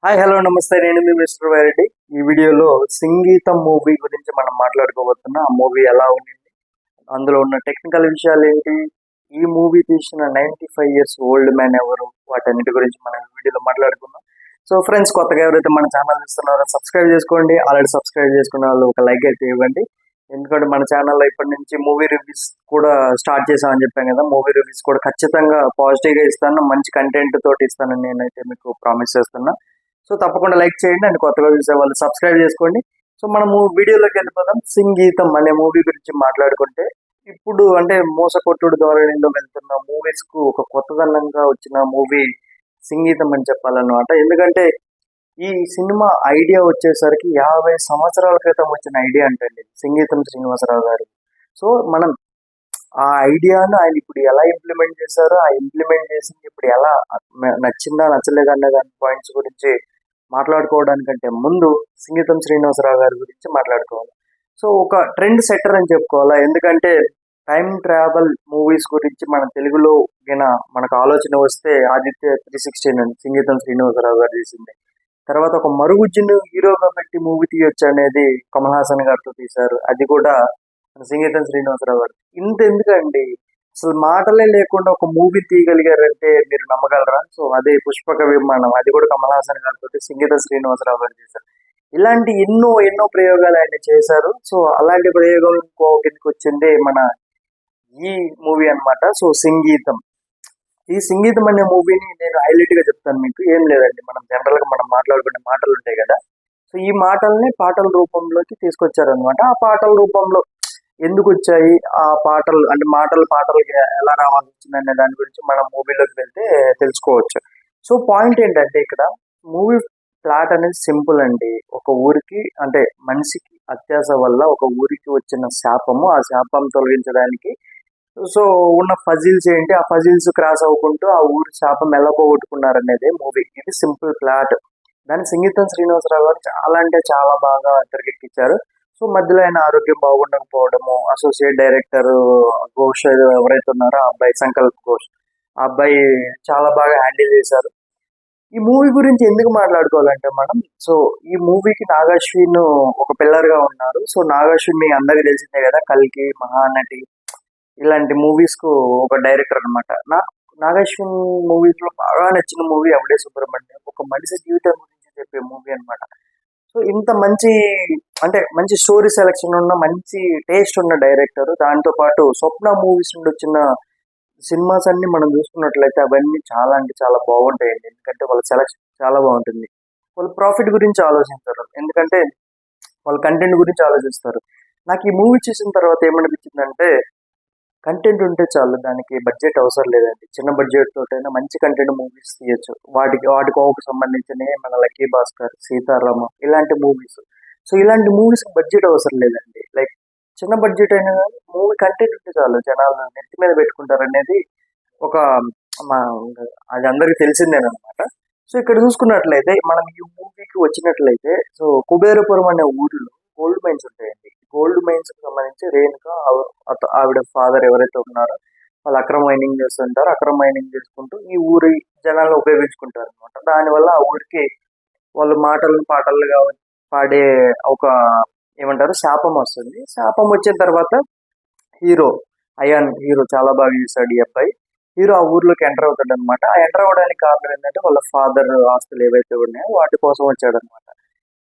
Hi hello నమస్తే, నేను మీ mister Y Reddy. ఈ వీడియోలో సంగీతం మూవీ గురించి మనం మాట్లాడుకోబోతున్నాం. ఆ మూవీ ఎలా ఉండింది, అందులో ఉన్న టెక్నికల్ విషయాలు ఏంటి, ఈ మూవీ తీసిన 95 years ఓల్డ్ మ్యాన్ ఎవరు, వాటన్నిటి గురించి మనం ఈ వీడియోలో మాట్లాడుకుందాం. సో ఫ్రెండ్స్, కొత్తగా ఎవరైతే మన ఛానల్ చూస్తున్నారో సబ్స్క్రైబ్ చేసుకోండి. ఆల్రెడీ సబ్స్క్రైబ్ చేసుకున్న వాళ్ళు ఒక లైక్ అయితే ఇవ్వండి. ఎందుకంటే మన ఛానల్లో ఇప్పటి నుంచి మూవీ రివ్యూస్ కూడా స్టార్ట్ చేసామని చెప్పాం కదా. మూవీ రివ్యూస్ కూడా ఖచ్చితంగా పాజిటివ్గా ఇస్తాను, మంచి కంటెంట్ తోటి ఇస్తానని నేనైతే మీకు ప్రామిస్ చేస్తున్నా. సో తప్పకుండా లైక్ చేయండి అండ్ కొత్తగా చూసే వాళ్ళు సబ్స్క్రైబ్ చేసుకోండి. సో మనము వీడియోలోకి వెళ్ళిపోదాం. సంగీతం అనే మూవీ గురించి మాట్లాడుకుంటే, ఇప్పుడు అంటే మోసకొట్టుడు ధోరణిలో వెళ్తున్న మూవీస్ కు ఒక కొత్తదనంగా వచ్చిన మూవీ సంగీతం అని చెప్పాలన్నమాట. ఎందుకంటే ఈ సినిమా ఐడియా వచ్చేసరికి 50 సంవత్సరాల క్రితం వచ్చిన ఐడియా అంటండి, సంగీతం శ్రీనివాసరావు గారు. సో మనం ఆ ఐడియాను ఆయన ఇప్పుడు ఎలా ఇంప్లిమెంట్ చేశారో, ఆ ఇంప్లిమెంట్ చేసింది ఇప్పుడు ఎలా నచ్చిందా నచ్చలేదా అనే దాని పాయింట్స్ గురించి మాట్లాడుకోవడానికంటే ముందు సంగీతం శ్రీనివాసరావు గారి గురించి మాట్లాడుకోవాలి. సో ఒక ట్రెండ్ సెట్టర్ అని చెప్పుకోవాలా. ఎందుకంటే టైం ట్రావెల్ మూవీస్ గురించి మన తెలుగులో గిన మనకు ఆలోచన వస్తే ఆదిత్య 316 అని సంగీతం శ్రీనివాసరావు గారు చేసింది. తర్వాత ఒక మరుగుజ్జును హీరోగా పెట్టి మూవీ తీయొచ్చు అనేది కమల్ హాసన్ గారితో తీశారు, అది కూడా మన సంగీతం శ్రీనివాసరావు గారు. ఇంత ఎందుకండి, అసలు మాటలే లేకుండా ఒక మూవీ తీయగలిగారంటే మీరు నమ్మగలరా? సో అదే పుష్పక విమానం, అది కూడా కమల్ హాసన్ గారితో సంగీత శ్రీనివాసరావు గారు చేశారు. ఇలాంటి ఎన్నో ఎన్నో ప్రయోగాలు ఆయన చేశారు. సో అలాంటి ప్రయోగం కిందకి వచ్చిందే మన ఈ మూవీ అన్నమాట. సో సంగీతం, ఈ సంగీతం అనే మూవీని నేను హైలైట్ గా చెప్తాను మీకు. ఏం లేదండి, మనం జనరల్ గా మనం మాట్లాడుకునే మాటలు ఉంటాయి కదా. సో ఈ మాటల్ని పాటల రూపంలోకి తీసుకొచ్చారనమాట. ఆ పాటల రూపంలో ఎందుకు వచ్చాయి ఆ పాటలు, అంటే పాటలకి ఎలా రావాల్సి వచ్చింది అనే దాని గురించి మనం మూవీలోకి వెళ్తే తెలుసుకోవచ్చు. సో పాయింట్ ఏంటంటే, ఇక్కడ మూవీ ప్లాట్ అనేది సింపుల్ అండి. ఒక ఊరికి, అంటే మనిషికి అత్యాస వల్ల ఒక ఊరికి వచ్చిన శాపము, ఆ శాపం తొలగించడానికి సో ఉన్న ఫజిల్స్ ఏంటి, ఆ ఫజిల్స్ క్రాస్ అవ్వకుంటూ ఆ ఊరి శాపం ఎలా పోగొట్టుకున్నారనేది మూవీ. ఇది సింపుల్ ప్లాట్. దాని సంగీతం శ్రీనివాసరావు గారు చాలా అంటే చాలా బాగా తెరకెక్కించారు. సో మధ్యలో ఆయన ఆరోగ్యం బాగుండకపోవడము, అసోసియేట్ డైరెక్టర్ ఘోష్ ఎవరైతే ఉన్నారో ఆ అబ్బాయి, సంకల్ప్ ఘోష్, ఆ అబ్బాయి చాలా బాగా హ్యాండిల్ చేశారు. ఈ మూవీ గురించి ఎందుకు మాట్లాడుకోవాలంటే మనం, సో ఈ మూవీకి నాగాశ్విన్ ఒక పిల్లర్ గా ఉన్నారు. సో నాగాశ్విన్ మీ అందరికి తెలిసిందే కదా, కల్కి, మహానటి ఇలాంటి మూవీస్ కు ఒక డైరెక్టర్ అనమాట. నాకు నాగాశ్విన్ మూవీస్ లో బాగా నచ్చిన మూవీ అవడే సుబ్రహ్మణ్యం, ఒక మనిషి జీవితం గురించి చెప్పే మూవీ అనమాట. సో ఇంత మంచి, అంటే మంచి స్టోరీ సెలెక్షన్ ఉన్న, మంచి టేస్ట్ ఉన్న డైరెక్టర్. దాంతో పాటు స్వప్న మూవీస్ నుండి వచ్చిన సినిమాస్ అన్ని మనం చూసుకున్నట్లయితే అవన్నీ చాలా అంటే చాలా బాగుంటాయండి. ఎందుకంటే వాళ్ళ సెలెక్షన్ చాలా బాగుంటుంది. వాళ్ళు ప్రాఫిట్ గురించి ఆలోచించారు, ఎందుకంటే వాళ్ళ కంటెంట్ గురించి ఆలోచిస్తారు. నాకు ఈ మూవీ చూసిన తర్వాత ఏమనిపించిందంటే, కంటెంట్ ఉంటే చాలు, దానికి బడ్జెట్ అవసరం లేదండి. చిన్న బడ్జెట్ తోటైనా మంచి కంటెంట్ మూవీస్ తీయచ్చు. వాటి కోవకు సంబంధించిన మన లక్కీ భాస్కర్, సీతారామ ఇలాంటి మూవీస్. సో ఇలాంటి మూవీస్ బడ్జెట్ అవసరం లేదండి. లైక్ చిన్న బడ్జెట్ అయినా కానీ మూవీ కంటెంట్ ఉంటే చాలు, జనాలు నెత్తి మీద పెట్టుకుంటారు అనేది ఒక మా అది అందరికి తెలిసిందేనమాట. సో ఇక్కడ చూసుకున్నట్లయితే మనం ఈ మూవీకి వచ్చినట్లయితే, సో కుబేరపురం అనే ఊరిలో గోల్డ్ మైన్స్ ఉంటాయండి. గోల్డ్ మైన్స్ కి సంబంధించి రేణుక, ఆవిడ ఫాదర్ ఎవరైతే ఉన్నారో వాళ్ళు అక్రమ మైనింగ్ చేస్తుంటారు. అక్రమ మైనింగ్ చేసుకుంటూ ఈ ఊరి జనాలను ఉపయోగించుకుంటారు అనమాట. దానివల్ల ఆ ఊరికి వాళ్ళు మాటలను పాటలుగా పాడే ఒక ఏమంటారు శాపం వస్తుంది. శాపం వచ్చిన తర్వాత హీరో అయాన్, హీరో చాలా బాగా చేశాడు ఈ అబ్బాయి. హీరో ఆ ఊర్లోకి ఎంటర్ అవుతాడు అనమాట. ఆ ఎంటర్ అవ్వడానికి కారణం ఏంటంటే వాళ్ళ ఫాదర్ ఆస్తులు ఏవైతే ఉన్నాయో వాటి కోసం వచ్చాడు అనమాట.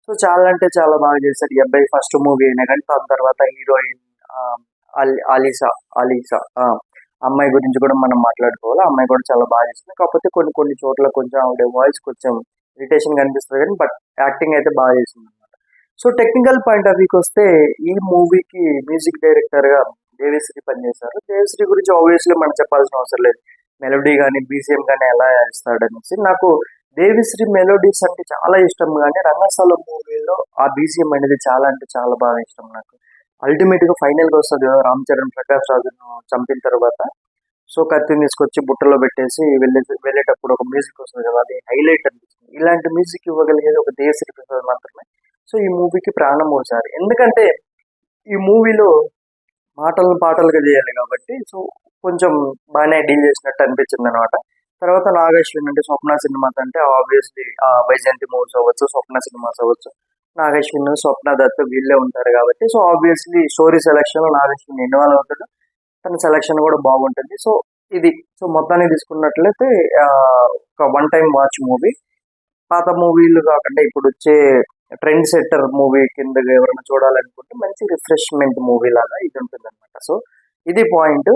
సో చాలా అంటే చాలా బాగా చేశాడు ఈ అబ్బాయి. ఫస్ట్ మూవీ అయినా కానీ దాని తర్వాత హీరోయిన్ ఆలీసా ఆలీసా అమ్మాయి గురించి కూడా మనం మాట్లాడుకోవాలి. ఆ అమ్మాయి కూడా చాలా బాగా చేసింది. కాకపోతే కొన్ని కొన్ని చోట్ల కొంచెం ఆవిడ వాయిస్ కొంచెం ఇరిటేషన్ కనిపిస్తుంది కానీ, బట్ యాక్టింగ్ అయితే బాగా చేసింది అనమాట. సో టెక్నికల్ పాయింట్ ఆఫ్ వ్యూకి వస్తే, ఈ మూవీకి మ్యూజిక్ డైరెక్టర్ గా దేవిశ్రీ పనిచేశారు. దేవిశ్రీ గురించి ఆబ్వియస్లీ మనం చెప్పాల్సిన అవసరం లేదు, మెలోడీ కానీ బీజిఎం కానీ ఎలా ఇస్తాడనేసి. నాకు దేవిశ్రీ మెలోడీస్ అంటే చాలా ఇష్టం, కానీ రంగస్థలం మూవీలో ఆ బీజిఎం అనేది చాలా అంటే చాలా బాగా ఇష్టం నాకు. అల్టిమేట్ గా ఫైనల్ గా వస్తుంది కదా, రామ్ చరణ్ ప్రకాష్ రాజును చంపిన తర్వాత సో కత్తిని తీసుకొచ్చి బుట్టలో పెట్టేసి వెళ్ళేటప్పుడు ఒక మ్యూజిక్ వస్తుంది కదా, అది హైలైట్ అనిపిస్తుంది. ఇలాంటి మ్యూజిక్ ఇవ్వగలిగేది ఒక దేవిశ్రీ ప్రసాద్ మాత్రమే. సో ఈ మూవీకి ప్రాణం పోసారు, ఎందుకంటే ఈ మూవీలో మాటలను పాటలుగా చేయాలి కాబట్టి. సో కొంచెం బాగానే డీల్ చేసినట్టు అనిపించింది అనమాట. తర్వాత నాగేశ్వరి అంటే స్వప్న సినిమాస్ అంటే ఆబ్వియస్లీ వైజయంతి మూవీస్ అవ్వచ్చు, స్వప్న సినిమాస్ అవ్వచ్చు. నాగేశ్వరి, స్వప్న దత్ వీళ్ళే ఉంటారు కాబట్టి సో ఆబ్వియస్లీ స్టోరీ సెలెక్షన్ లో నాగేశ్వరి ఇన్వాల్వ్ అవుతాడు. తన సెలెక్షన్ కూడా బాగుంటుంది. సో ఇది సో మొత్తాన్ని తీసుకున్నట్లయితే ఆ, ఒక వన్ టైం వాచ్ మూవీ. పాత మూవీలు కాకుండా ఇప్పుడు వచ్చే ట్రెండ్ సెట్టర్ మూవీ కింద ఎవరైనా చూడాలనుకుంటే మంచి రిఫ్రెష్మెంట్ మూవీ లాగా ఇది ఉంటుంది అనమాట. సో ఇది పాయింట్.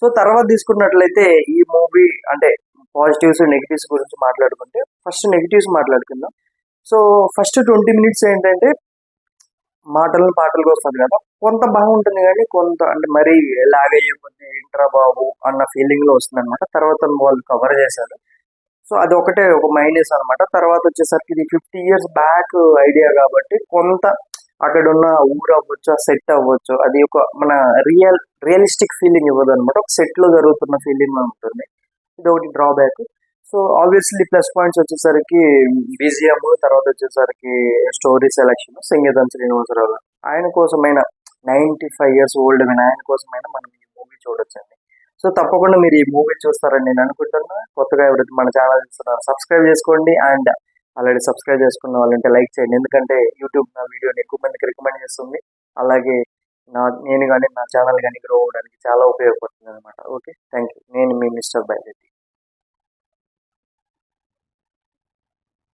సో తర్వాత తీసుకున్నట్లయితే ఈ మూవీ అంటే పాజిటివ్స్ నెగిటివ్స్ గురించి మాట్లాడుకుంటే ఫస్ట్ నెగిటివ్స్ మాట్లాడుకుందాం. సో ఫస్ట్ 20 minutes ఏంటంటే మాటలను పాటలుగా వస్తుంది కదా, కొంత బాగుంటుంది కానీ కొంత అంటే మరీ లాగ్ అయ్యే కొద్ది ఇంట్రా బాబు అన్న ఫీలింగ్ లో వస్తుంది అనమాట. తర్వాత వాళ్ళు కవర్ చేశారు. సో అది ఒకటే ఒక మైనస్ అనమాట. తర్వాత వచ్చేసరికి ఇది 50 years బ్యాక్ ఐడియా కాబట్టి కొంత అక్కడ ఉన్న ఊరు అవ్వచ్చు, ఆ సెట్ అవ్వచ్చు, అది ఒక మన రియలిస్టిక్ ఫీలింగ్ ఇవ్వదు అనమాట. ఒక సెట్ లో జరుగుతున్న ఫీలింగ్ ఉంటుంది. ఇది ఒకటి drawback. So obviously plus points వచ్చేసరికి బీజిఎం, తర్వాత వచ్చేసరికి స్టోరీ సెలెక్షన్, సంగీతం శ్రీనివాసరావు గారు. ఆయన కోసమైనా 95 years ఓల్డ్ ఆయన కోసమైనా మనం ఈ మూవీ చూడొచ్చండి. సో తప్పకుండా మీరు ఈ మూవీ చూస్తారని నేను అనుకుంటున్నా. కొత్తగా ఎవరైతే మన ఛానల్ చూస్తున్నారో సబ్స్క్రైబ్ చేసుకోండి. అండ్ ఆల్రెడీ సబ్స్క్రైబ్ చేసుకున్న వాళ్ళంటే లైక్ చేయండి, ఎందుకంటే యూట్యూబ్ నా వీడియోని ఎక్కువ మందికి రికమెండ్ చేస్తుంది. అలాగే నేను కానీ నా ఛానల్ కానీ గ్రో అవ్వడానికి చాలా ఉపయోగపడుతుంది అనమాట. Okay, thank you. నేను మీ మిస్టర్ బైరెడ్డి.